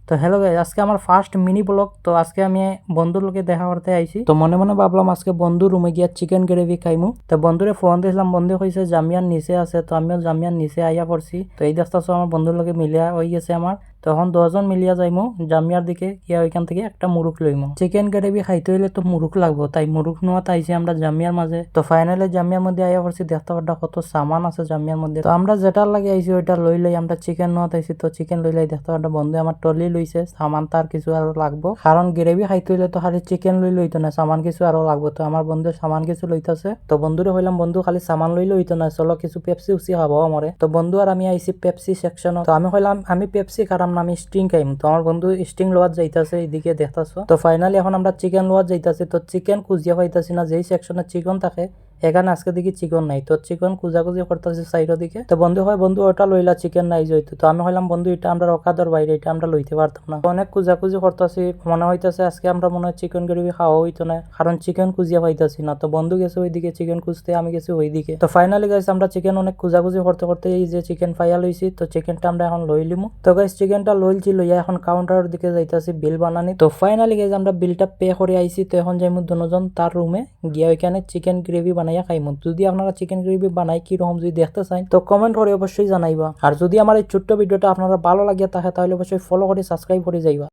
তো hello guys, আজকে আমার ফার্স্ট মিনি ব্লগ। তো আজকে আমি বন্ধুর লোকে দেখা করতে আইছি। তো মনে মনে ভাবলাম আজকে বন্ধু রুমে গিয়া চিকেন গ্রেভি খাইমু। তো বন্ধুরে ফোন দিয়েছিলাম, বন্ধু কইছে জামিয়ার নিচে আছে। তো আমিও জামিয়ার নিচে আইয়া পড়ছি। তো এই দেখতেছো আমার বন্ধুর লোকে মিলিয়া হয়ে গেছে আমার। তখন 10জন মিলিয়া যাইমু জামিয়ার দিকে, গিয়া ওইখান থেকে একটা মুরুখ লইমু। চিকেন গ্রেভি খাইতে হইলে তো মুরুখ লাগবো, তাই মুরুখ নেওয়াতে আইছি আমরা জামিয়ার মাঝে। তো ফাইনালি জামিয়ার মধ্যে আইয়া পড়ছি, দেখতে পারটা কত সামান আছে জামিয়ার মধ্যে। তো আমরা যেটার লাগে আইছি ওইটা লই আমরা চিকেন নেওয়াতে আইছি। তো চিকেন লইলাই দেখতে পারটা বন্ধু আমার টলি লইছে, সামান তার কিছু আরো লাগবো, কারণ গ্রেভি খাইতে হইলে তো খালি চিকেন লইতো না, সামান কিছু আরো লাগবো। তো আমার বন্ধু সামান কিছু লইতেছে। তো বন্ধুরে হইলাম বন্ধু খালি সামান লইলে হইতো না, চলো কিছু পেপসি উসি খাবো আমারে। তো বন্ধু আর আমি আইছি পেপসি সেকশন। তো আমি হইলাম আমি পেপসি খারাম না, আমি স্ট্রিং খাইম। তো আমার বন্ধু স্ট্রিং লোয়ার যাইতাছে, এইদিকে দেখতাছো। তো ফাইনালি এখন আমরা চিকেন লোয়ার যাইতাছি। তো চিকেন খুঁজিয়া পাইতাছি না, যেই সেকশনে চিকেন থাকে এখানে আজকে দেখি চিকেন নাই। তো চিকেন খুঁজাখুঁজি করতেছি সাইডের দিকে। তো বন্ধু হয় বন্ধু ওটা লইলা চিকেন নাই যাইতো। তো আমি হইলাম বন্ধু এটা আমরা অকাদর বাইরে, এটা আমরা লইতে পারতাম না। অনেক খুঁজাখুঁজি করতেছি, মনে হইতাছে আজকে আমরা মনে হয় চিকেন গ্রেভি খাওয়া হইতো না, কারণ চিকেন খুঁজিয়া পাইতাছি না। তো বন্ধু গেছে ওইদিকে চিকেন খুঁজতে, আমি গেছি ওইদিকে। তো ফাইনালি গাইস আমরা চিকেন অনেক খুঁজাখুঁজি করতে করতে এই যে চিকেন পাইয়া লইছি। তো চিকেনটা আমরা এখন লই লিমু। তো গাইস চিকেনটা লইছি, লইয়া এখন কাউন্টারের দিকে যাইতাছি বিল বানানি। তো ফাইনালি গাইস আমরা বিলটা পে করে আইছি। তো এখন যাইমু দুজন তার রুমে গিয়া ওইখানে চিকেন গ্রেভি বানাইয়া খাইমু। যদি আপনারা চিকেন গ্রেভি বানাই কি রকম যদি দেখতে চান তো কমেন্ট করে অবশ্যই জানাইবা। আর যদি আমার এই ছোট্ট ভিডিওটা আপনারা ভালো লাগিয়া থাকে তাহলে অবশ্যই ফলো করে সাবস্ক্রাইব করে যাইবা।